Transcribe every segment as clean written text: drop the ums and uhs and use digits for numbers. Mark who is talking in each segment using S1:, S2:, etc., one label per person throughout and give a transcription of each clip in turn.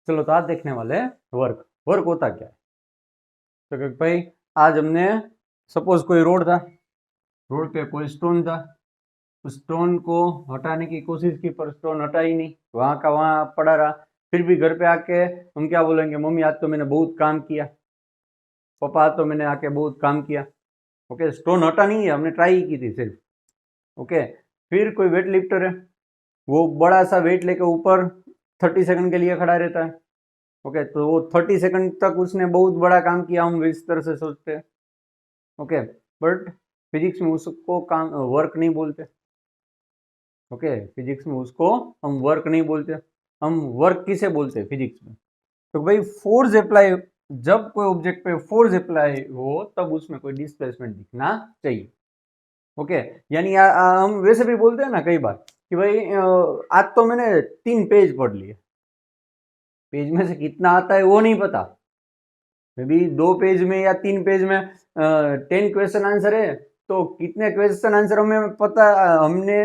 S1: चलो तो आज देखने वाले हैं वर्क। वर्क होता क्या है? तो कि भाई आज हमने सपोज कोई रोड था, रोड पे कोई स्टोन था, उस स्टोन को हटाने की कोशिश की पर स्टोन हटा ही नहीं, वहां का वहां पड़ा रहा। फिर भी घर पे आके हम क्या बोलेंगे, मम्मी आज तो मैंने बहुत काम किया, पापा आज तो मैंने आके बहुत काम किया। ओके, स्टोन हटा नहीं है, हमने ट्राई की थी सिर्फ। ओके, फिर कोई वेट लिफ्टर है, वो बड़ा सा वेट लेके ऊपर 30 सेकंड के लिए खड़ा रहता है। ओके, तो वो 30 सेकंड तक उसने बहुत बड़ा काम किया, हम इस तरह से सोचते हैं। ओके, बट फिजिक्स में उसको काम वर्क नहीं बोलते। ओके, फिजिक्स में उसको हम वर्क नहीं बोलते, हम वर्क किसे बोलते हैं फिजिक्स में? तो भाई फोर्स अप्लाई, जब कोई ऑब्जेक्ट पे फोर्स अप्लाई हो तब उसमें कोई डिस्प्लेसमेंट दिखना चाहिए। ओके, यानी हम वैसे भी बोलते हैं ना कई बार कि भाई आज तो मैंने 3 पेज पढ़ लिए, पेज में से कितना आता है वो नहीं पता, मे बी 2 पेज में या 3 पेज में 10 क्वेश्चन आंसर है, तो कितने क्वेश्चन आंसर हमें पता, हमने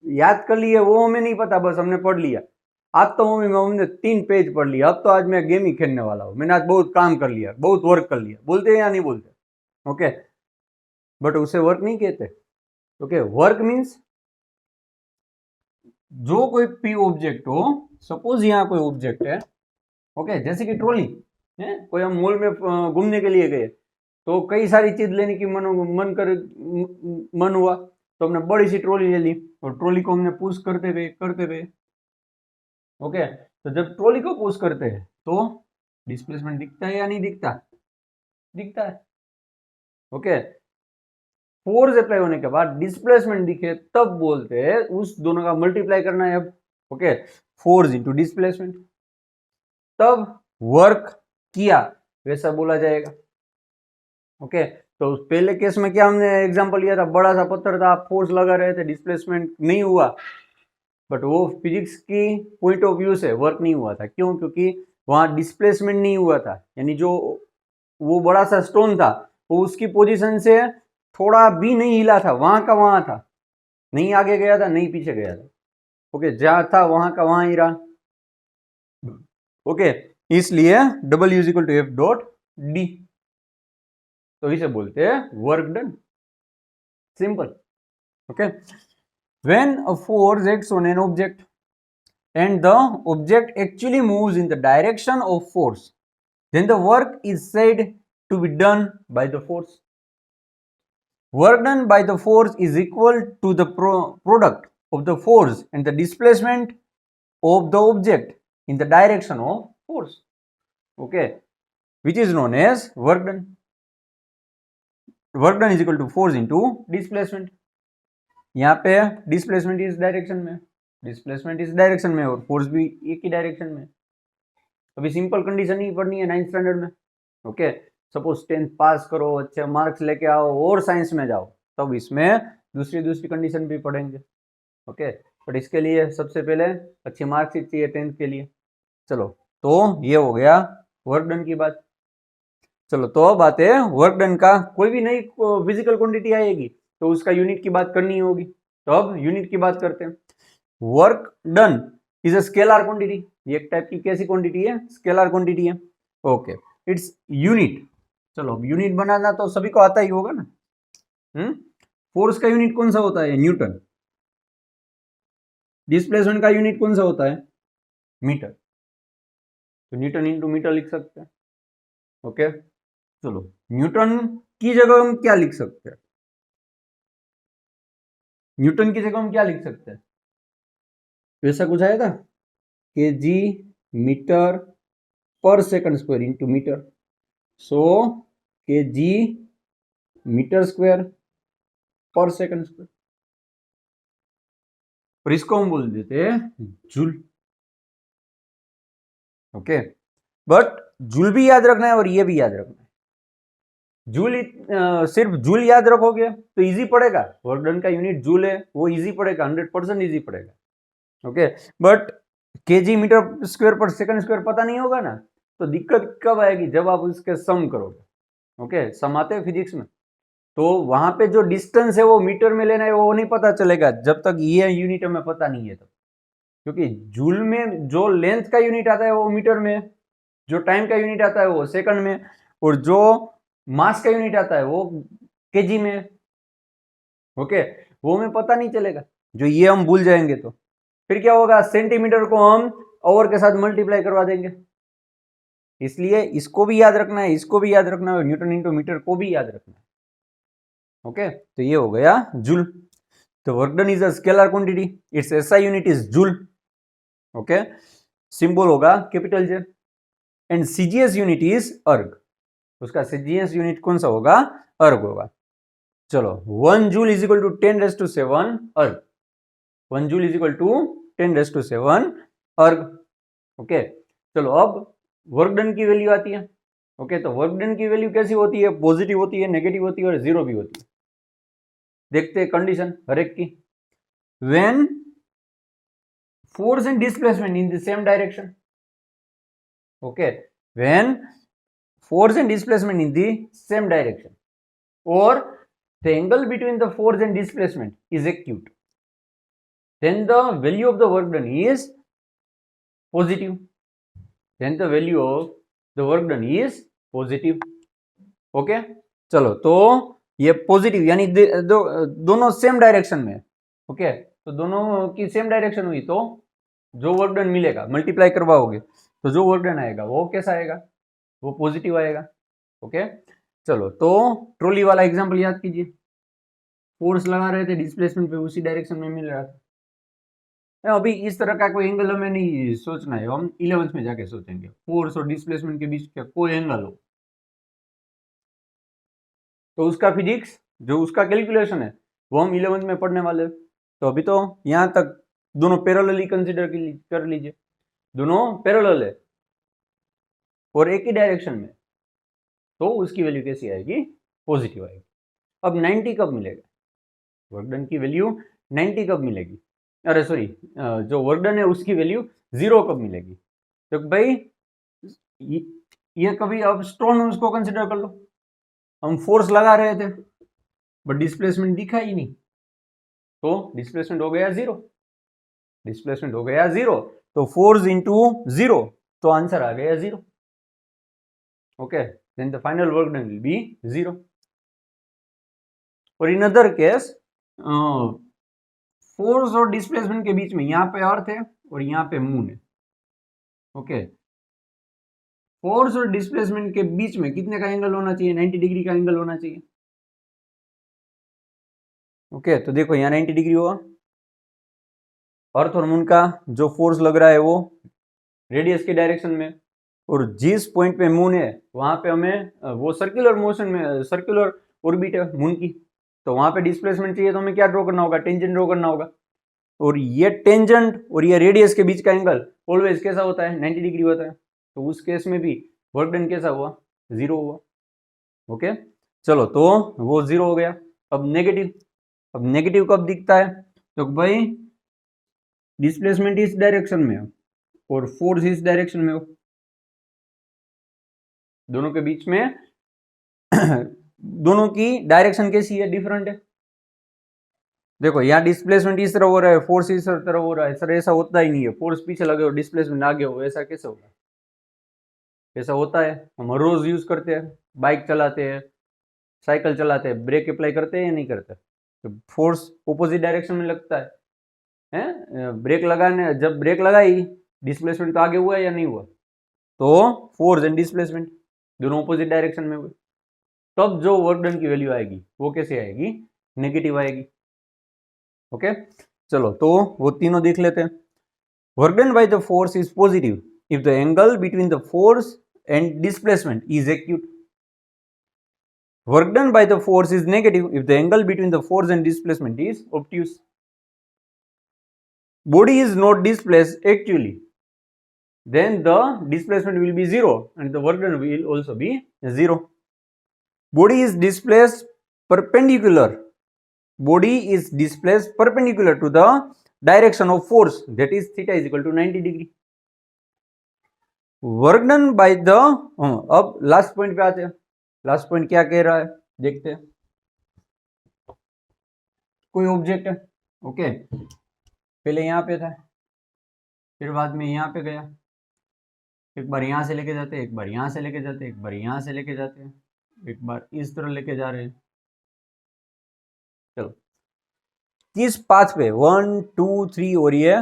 S1: याद कर लिए वो हमें नहीं पता, बस हमने पढ़ लिया। आज तो हमने 3 पेज पढ़ लिया, अब तो आज मैं गेम ही खेलने वाला हूँ, मैंने आज बहुत काम कर लिया, बहुत वर्क कर लिया, बोलते हैं या नहीं बोलते? ओके, बट उसे वर्क नहीं कहते। ओके, वर्क मीन्स जो कोई पी ऑब्जेक्ट हो, सपोज यहाँ कोई ऑब्जेक्ट है, ओके, जैसे कि ट्रॉली है, कोई हम मॉल में घूमने के लिए गए, तो कई सारी चीज लेने की मन हुआ, तो हमने बड़ी सी ट्रॉली ले ली और ट्रॉली को हमने पुश करते गए। ओके, तो जब ट्रॉली को पुश करते हैं तो डिस्प्लेसमेंट दिखता है या नहीं दिखता? दिखता है। ओके, फोर्स अप्लाई होने के बाद डिस्प्लेसमेंट दिखे तब बोलते हैं उस दोनों का मल्टीप्लाई करना है अब। ओके, फोर्स इंटू डिस्प्लेसमेंट, तब वर्क किया वैसा बोला जाएगा। ओके, तो पहले केस में क्या हमने एग्जांपल लिया था, बड़ा सा पत्थर था, फोर्स लगा रहे थे, डिस्प्लेसमेंट नहीं हुआ, बट वो फिजिक्स की पॉइंट ऑफ व्यू से वर्क नहीं हुआ था। क्यों? क्योंकि वहां डिस्प्लेसमेंट नहीं हुआ था, यानी जो वो बड़ा सा स्टोन था वो उसकी पोजीशन से थोड़ा भी नहीं हिला था, वहां का वहां था, नहीं आगे गया था, नहीं पीछे गया था। ओके, जहां था वहां का वहां ही रहा। ओके, इसलिए W is equal to F dot D, तो इसे बोलते हैं work done. Simple. Okay, when a force acts on an object and the object actually moves in the direction of force, then the work is said to be done by the force. Work done by the force is equal to the product of the force and the displacement of the object in the direction of force. Okay, which is known as work done. Work done is equal to force into displacement. यहाँ पे displacement इस direction में, displacement इस direction में और force भी एक ही direction में। अभी सिंपल कंडीशन ही पढ़नी है 9th स्टैंडर्ड में। ओके, सपोज 10th पास करो, अच्छे मार्क्स लेके आओ और साइंस में जाओ, तब इसमें दूसरी कंडीशन भी पढ़ेंगे। ओके, बट इसके लिए सबसे पहले अच्छी मार्क्स चाहिए 10th के लिए। चलो, तो ये हो गया वर्क डन की बात। चलो, तो अब आते हैं वर्क डन का, कोई भी नई फिजिकल क्वांटिटी आएगी तो उसका यूनिट की बात करनी होगी, तो अब यूनिट की बात करते हैं। Work done is a scalar quantity, ये एक टाइप की कैसी क्वांटिटी है? स्केलर क्वांटिटी है। Okay, its unit. चलो, अब यूनिट बनाना तो सभी को आता ही होगा ना। फोर्स का यूनिट कौन सा होता है? न्यूटन। डिस्प्लेसमेंट का यूनिट कौन सा होता है? मीटर। तो न्यूटन इंटू मीटर लिख सकते हैं। ओके, चलो, न्यूटन की जगह हम क्या लिख सकते हैं? न्यूटन की जगह हम क्या लिख सकते हैं? वैसा कुछ आया था, के जी मीटर पर सेकंड स्क्वायर इंटू मीटर, सो के जी मीटर स्क्वायर पर सेकंड स्क्वायर, और इसको हम बोल देते हैं जूल। ओके, बट जूल भी याद रखना है और ये भी याद रखना है। जूल सिर्फ जूल याद रखोगे तो इजी पड़ेगा, वर्क डन का यूनिट जूल है, वो इजी पड़ेगा, 100% इजी पड़ेगा। Okay, but KG metre square पर सेकंड स्क्वायर पता नहीं होगा ना, तो दिक्कत कब आएगी? जब आप उसके सम करोगे। ओके, सम आते हैं फिजिक्स में, तो वहां पे जो डिस्टेंस है वो मीटर में लेना है, वो नहीं पता चलेगा जब तक ये यूनिट हमें पता नहीं है। क्योंकि जूल में जो लेंथ का यूनिट आता है वो मीटर में, जो टाइम का यूनिट आता है वो सेकंड में, और जो मास का यूनिट आता है वो केजी में। ओके, वो हमें पता नहीं चलेगा, जो ये हम भूल जाएंगे तो फिर क्या होगा, सेंटीमीटर को हम आवर के साथ मल्टीप्लाई करवा देंगे। इसलिए इसको भी याद रखना है, इसको भी याद रखना है, न्यूटन इंटू मीटर को भी याद रखना है। ओके, तो ये हो गया जूल। तो work done is a scalar quantity, its SI unit is joule. Okay, symbol होगा capital J, and CGS unit is erg. उसका सीजीएस यूनिट कौन सा होगा, अर्ग होगा। चलो, 1 जूल इज इक्वल टू 10⁻⁷ अर्ग। 1 जूल इज इक्वल टू 10⁻⁷ अर्ग। ओके, चलो अब वर्क डन की वैल्यू आती है। ओके, तो वर्क डन की वैल्यू कैसी होती है, पॉजिटिव होती है, नेगेटिव होती है और जीरो भी होती है। देखते हैं कंडीशन हर एक की। When force and displacement in the same direction. Okay, when force and displacement in the same direction, or the angle between the force and displacement is acute, then the value of the work done is positive. Then the value of the work done is positive. Okay, चलो, तो ये positive यानी दोनों same direction में। Okay, तो दोनों की same direction हुई तो जो वर्क डन मिलेगा, मल्टीप्लाई करवाओगे तो जो वर्क डन आएगा वो कैसा आएगा, वो पॉजिटिव आएगा। ओके, चलो, तो ट्रॉली वाला एग्जांपल याद कीजिए। फोर्स लगा रहे थे, डिस्प्लेसमेंट पे उसी डायरेक्शन में मिल रहा था। अभी इस तरह का कोई एंगल हमें नहीं सोचना है, हम 11th में जाके सोचेंगे। फोर्स और डिस्प्लेसमेंट के बीच का कोई एंगल हो तो उसका फिजिक्स, जो उसका कैलकुलेशन है, वो हम 11th में पढ़ने वाले हैं। तो अभी तो यहाँ तक दोनों पैरेलली कंसीडर कर लीजिए, दोनों पैरेलल है और एक ही डायरेक्शन में, तो उसकी वैल्यू कैसी आएगी, पॉजिटिव आएगी। अब 90 कब मिलेगा, वर्क डन की वैल्यू 90 कब मिलेगी, अरे सॉरी, जो वर्क डन है उसकी वैल्यू 0 कब मिलेगी। तो भाई ये कभी अब स्टोन उसको कंसिडर कर लो, हम फोर्स लगा रहे थे बट डिस्प्लेसमेंट दिखा ही नहीं, तो डिस्प्लेसमेंट हो गया 0, डिस्प्लेसमेंट हो गया 0, तो फोर्स इंटू 0, तो आंसर आ गया 0। Okay, then the final work done will be 0. और इन अदर केस, फोर्स और डिस्प्लेसमेंट के बीच में यहाँ पे अर्थ है और यहाँ पे मून है। ओके, फोर्स और डिस्प्लेसमेंट के बीच में कितने का एंगल होना चाहिए, 90 डिग्री का एंगल होना चाहिए। ओके, तो देखो यहाँ 90 डिग्री हुआ, अर्थ और मून का जो फोर्स लग रहा है वो रेडियस के डायरेक्शन में, और जिस पॉइंट पे मून है वहां पे हमें वो सर्कुलर मोशन में, सर्कुलर ऑर्बिट है मून की, तो वहां पे डिस्प्लेसमेंट चाहिए तो हमें क्या ड्रॉ करना होगा, टेंजेंट ड्रॉ करना होगा। और ये टेंजेंट और ये रेडियस के बीच का एंगल ऑलवेज कैसा होता है, 90 डिग्री होता है। तो उस केस में भी वर्क डन कैसा हुआ, 0 हुआ। ओके, चलो, तो वो 0 हो गया। अब नेगेटिव, अब नेगेटिव कब दिखता है, तो भाई डिस्प्लेसमेंट इस डायरेक्शन में हो और फोर्स इस डायरेक्शन में हो, दोनों के बीच में दोनों की डायरेक्शन कैसी है, डिफरेंट है। देखो यहाँ डिस्प्लेसमेंट इस तरह हो रहा है, फोर्स इस तरह हो रहा है, सर ऐसा होता ही नहीं है, फोर्स पीछे लगे हो डिस्प्लेसमेंट आगे हो, ऐसा कैसे होगा, ऐसा होता है, हम हर रोज यूज करते हैं, बाइक चलाते हैं, साइकिल चलाते हैं, ब्रेक अप्लाई करते हैं या नहीं करते, तो फोर्स ऑपोजिट डायरेक्शन में लगता है, ब्रेक लगाने, जब ब्रेक लगाई डिस्प्लेसमेंट तो आगे हुआ या नहीं हुआ, तो फोर्स एंड डिस्प्लेसमेंट दोनों ऑपोजिट डायरेक्शन में हुए, तब जो वर्क डन की वैल्यू आएगी वो कैसे आएगी, नेगेटिव आएगी। ओके, चलो, तो वो तीनों देख लेते हैं। Work done by the force is positive if the angle between the force and displacement is acute. Work done by the force is negative if the angle between the force and displacement is obtuse. Body is not displaced actually, then the displacement will be 0 and the work done will also be 0. Body is displaced perpendicular. Body is displaced perpendicular to the direction of force, that is theta is equal to 90 degree. Work done by the अब last point पे आते हैं। Last point क्या कह रहा है देखते हैं। कोई ऑब्जेक्ट है, ओके, पहले यहाँ पे था, फिर बाद में यहाँ पे गया, एक बार यहाँ से लेके जाते हैं, एक बार यहाँ से लेके जाते हैं, एक बार यहाँ से लेके जाते हैं, एक बार इस तरह लेके जा रहे हैं। चलो किस पाथ पे 1 2 3 और ये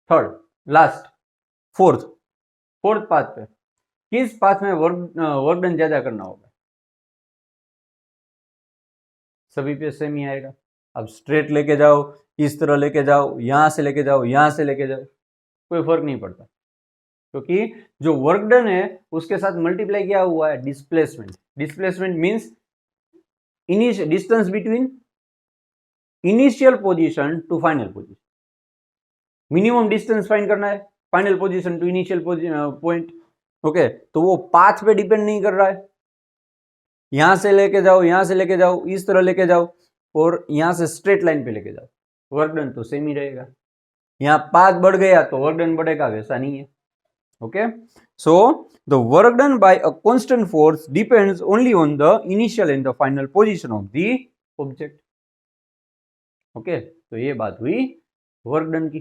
S1: थर्ड लास्ट फोर्थ पाथ पे किस पाथ में वर्क डन ज्यादा करना होगा? सभी पे सेम ही आएगा। अब स्ट्रेट लेके जाओ, इस तरह लेके जाओ, यहां से लेके जाओ, यहां से लेके जाओ, कोई फर्क नहीं पड़ता, क्योंकि जो वर्क डन है उसके साथ मल्टीप्लाई क्या हुआ है? Displacement. Displacement means distance between initial position to final position. Minimum distance find करना है final position to initial point. Okay, तो वो पाथ पे डिपेंड नहीं कर रहा है। यहां से लेके जाओ, यहां से लेके जाओ, इस तरह लेके जाओ, और यहां से स्ट्रेट लाइन पे लेके जाओ, वर्क डन तो सेम ही रहेगा। यहाँ पाथ बढ़ गया तो वर्क डन बढ़ेगा, वैसा नहीं है। Okay, so the work done by a constant force depends only on the initial and the final position of the object. Okay, तो ये बात हुई वर्क डन की।